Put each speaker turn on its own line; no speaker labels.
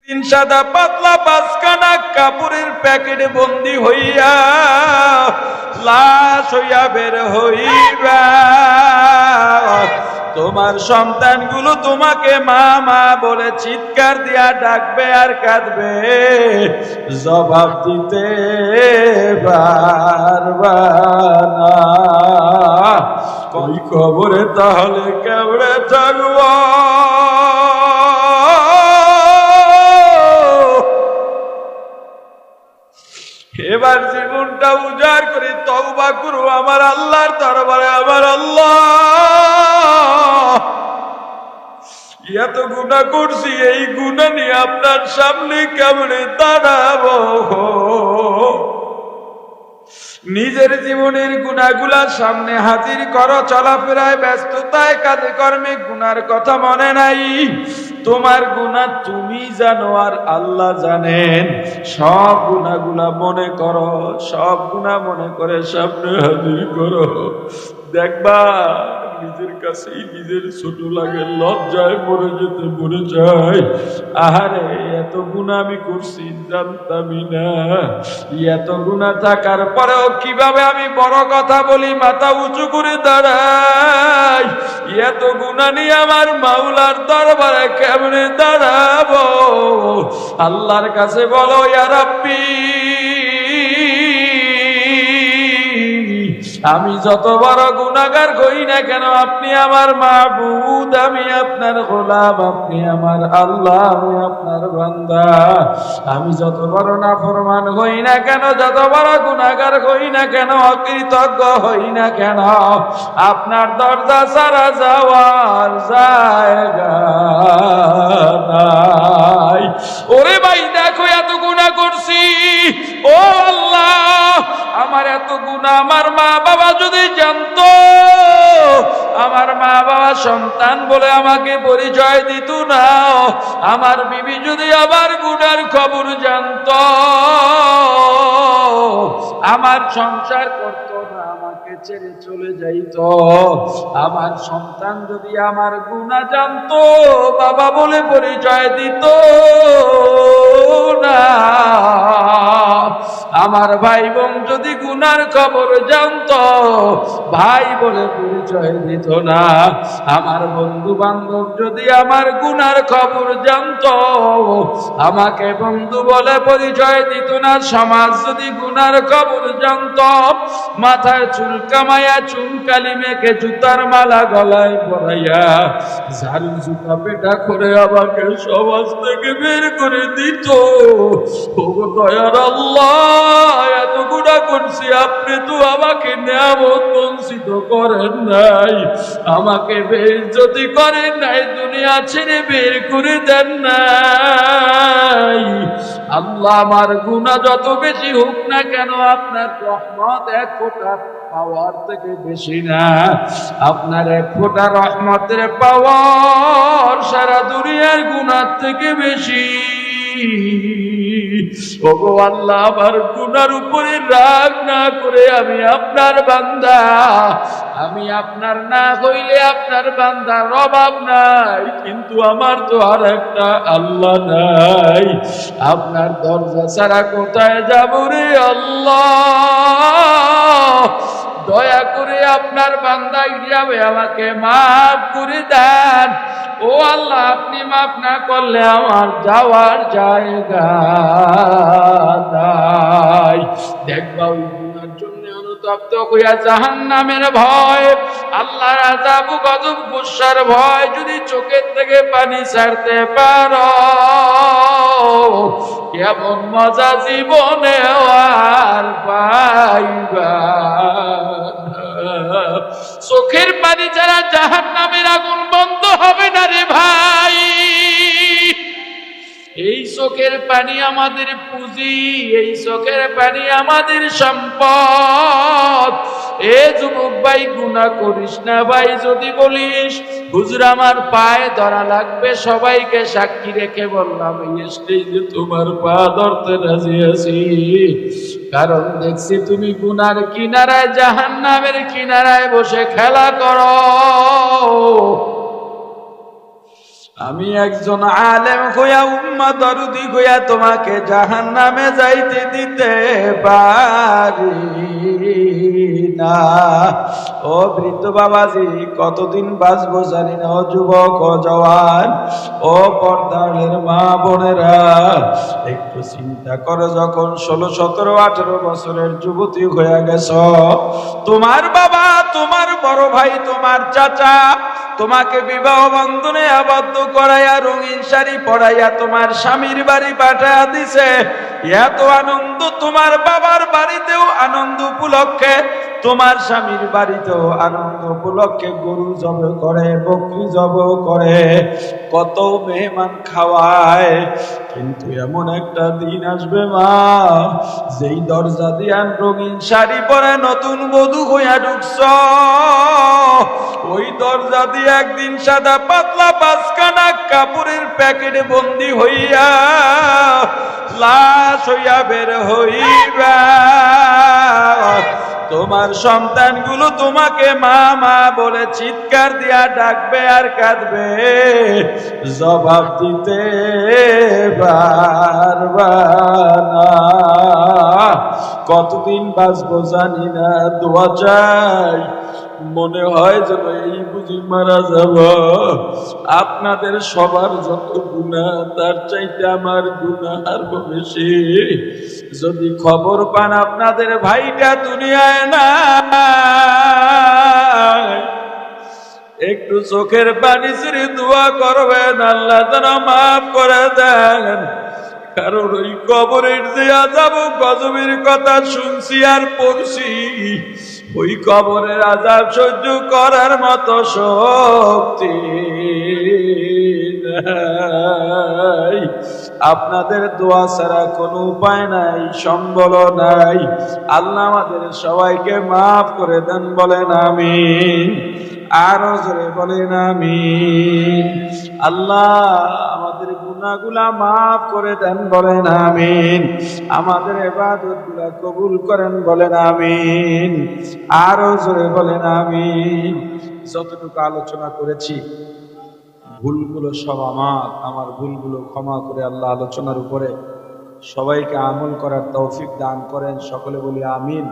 তিন সাদা পাতলা পাঁচখানা কাপড়ের প্যাকেটে বন্দি হইয়া লাশ হইয়া বের হইবা। তোমার সন্তানগুলো তোমাকে মা মা বলে চিৎকার দিয়া ডাকবে আর কাঁদবে, জবাব দিতে পারবা না। ওই কবরে তাহলে কেমনে থাকবো? এবার জীবনটা উজাড় করে তওবা করো আমার আল্লাহর দরবারে। আমার আল্লাহ, এত গুনাহ করছি, এই গুনাহ নিয়ে আপনার সামনে কেমনে দাঁড়াবো? নিজের জীবনের গুনাহগুলার সামনে হাজির করো, চলাফেরায় ব্যস্ততায় কাজে কর্মে গুনার কথা মনে নাই। তোমার গুনাহ তুমি জানো আর আল্লাহ জানেন। সব গুনাহগুলা মনে করো, সব গুনাহ মনে করে সামনে হাজির করো। দেখবা নিজের কাছেই নিজের ছোট লাগে, লজ্জায় মরে যেতে মরে যায়। আহারে, এত গুনাহ আমি করছি জানতামই না। এত গুনাহ থাকার পরেও কিভাবে আমি বড় কথা বলি, মাথা উঁচু করে দাঁড়াই? এত গুনাহ নিয়ে আমার মাওলার দরবারে কেমনে দাঁড়াবো? আল্লাহর কাছে বলো, ইয়া রাব্বি, আমি যত বড় গুনাহগার হই না কেন, আপনি আমার মাবুদ, আমি আপনার গোলাম, আপনি আমার আল্লাহ, আমি আপনার বান্দা। আমি যত বড় নাফরমান হই না কেন, যত বড় গুনাহগার হই না কেন, অকৃতজ্ঞ হই না কেন, আপনার দরজা ছাড়া যাওয়ার জায়গা নাই। ওরে ভাই দেখো, এত গুনাহ করছি, ও আল্লাহ, আমার এত গুনাহ আমার মা বাবা যদি জানতো, আমার মা বাবা সন্তান বলে আমাকে পরিচয় দিত না, আমার বিবি যদি আমার গুনার খবর জানতো, আমার সংসার করতো না, আমাকে ছেড়ে চলে যাইতো, আমার সন্তান যদি আমার গুনাহ জানতো, বাবা বলে পরিচয় দিত না, আমার ভাই বোন যদি গুনার খবর জানতো, ভাই বলে পরিচয় দিত না, আমার বন্ধু বান্ধব যদি আমার গুনার খবর জানতো, আমাকে বন্ধু বলে পরিচয় দিত না, সমাজ যদি গুনার খবর জানতো, মাথায় চুল কামাইয়া চুন কালি মেখে জুতার মালা গলায় পরাইয়া ঝাড়ু জুতা পেটা করে আমাকে সমাজ থেকে বের করে দিত। ও দয়ার আল্লাহ, এত গুনাহ করছি, আপনি তো আমাকে নিয়ামত বঞ্চিত করেন নাই, আমাকে বেইজ্জতি করেন নাই, দুনিয়া ছেড়ে বের করে দেন নাই। আল্লাহ, আমার গুনাহ যত বেশি হোক না কেন, আপনার রহমত এক ফোঁটা পাওয়ার থেকে বেশি না। আপনার এক ফোঁটা রহমতের পাওয়ার সারা দুনিয়ার গুনাহ থেকে বেশি। ওগো আল্লাহ, আমার গুনার উপরে রাগ না করে আমি আপনার বান্দা, আমি আপনার না হইলে আপনার বান্দার অভাব নাই, কিন্তু আমার তো আর একটা আল্লাহ নাই। আপনার দরজা ছাড়া কোথায় যাব রে আল্লাহ? দয়া করে আপনার বান্দা হিসাবে আমাকে মাফ করে দেন। ও আল্লাহ, আপনি মাফ না করলে আমার যাওয়ার জায়গা নাই। দেখবা ওই গুনার জন্য অনুতপ্ত হইয়া জাহান্নামের ভয়, আল্লাহর আযাব গজব গুসার ভয় যদি চোখের থেকে পানি ছাড়তে পারো, কেমন মজা জীবনে আর পাইবা। চোখের পানি ছাড়া জাহান্নামের আগুন বন্ধ হবে না রে ভাই। এই চোখের পানি আমাদের পুঁজি, এই চোখের পানি আমাদের সম্পদ। এ যুবক ভাই, গুনাহ করিস না ভাই। যদি বলিস হুজুর আমার পায়ে ধরা লাগবে, সবাইকে সাক্ষী রেখে বললাম এই স্টেজে তোমার পা ধরতে রাজি আছি, কারণ দেখছি তুমি গুনার কিনারায়, জাহান্নামের কিনারায় বসে খেলা করো। আমি একজন আলেম হইয়া উম্মাহ দরদি হইয়া তোমাকে জাহান্নামে যাইতে দিতে পারি না। ও বৃদ্ধ বাবাজি, কতদিন বাঁচবো জানি না। ও যুবক, ও জওয়ান, ও পর্দার মা বোনেরা, একটু চিন্তা করো, যখন 16, 17, 18 বছরের যুবতী হয়ে গেছ, তোমার বাবা, তোমার বড় ভাই, তোমার চাচা তোমাকে বিবাহ বন্ধনে আবদ্ধ করাইয়া রঙিন শাড়ি পরাইয়া তোমার স্বামীর বাড়ি পাঠাইয়া দিছে। এত আনন্দ তোমার বাবার বাড়িতেও আনন্দ উপলক্ষে, তোমার স্বামীর বাড়িতেও আনন্দ উপলক্ষে গরু জব করে, বকরি জব করে, কত মেহমান খাওয়ায়। কিন্তু এমন একটা দিন আসবে মা, যেই দরজা দিয়া রঙিন শাড়ি পরে নতুন বধূ হইয়া ঢুকছ, ওই দরজা দিয়ে একদিন সাদা পাতলা 5খানা কাপড়ের প্যাকেটে বন্দি হইয়া লাশ হইয়া বের হইবা। তোমার সন্তানগুলো তোমাকে মা মা বলে চিৎকার দিয়া ডাকবে আর কাঁদবে, জবাব দিতে পারবা না। কতদিন বাঁচবো জানি না, দোয়া চাই। মনে হয় যেন এই বুঝি মারা যাব। আপনাদের সবার যত গুনাহ, তার চাইতে আমার গুনাহ আরো বেশি। যদি খবর পান আপনাদের ভাইটা দুনিয়ায় না, একটু চোখের পানি ছেড়ে দোয়া করবেন, আল্লাহ যেন মাফ করে দেন। কারণ ওই কবরের যে আযাব গজবের কথা শুনছি আর পড়ছি, ওই কবরের আযাব সহ্য করার মতো শক্তি নাই। আপনাদের দোয়া ছাড়া কোনো উপায় নাই, সম্বল নাই। আল্লাহ আমাদের সবাইকে মাফ করে দেন, বলেন আমিন। আরো জোরে বলেন আমিন। আল্লাহ আমাদের গুনাহগুলা মাফ করে দেন, বলেন আমিন। আমাদের ইবাদতগুলা কবুল করেন, বলেন আমিন। আরো জোরে বলেন আমিন। যতটুকু আলোচনা করেছি ভুলগুলো সব আমার ভুলগুলো ক্ষমা করে আল্লাহ আলোচনার উপরে সবাইকে আমল করার তৌফিক দান করেন। সকলে বলি আমিন।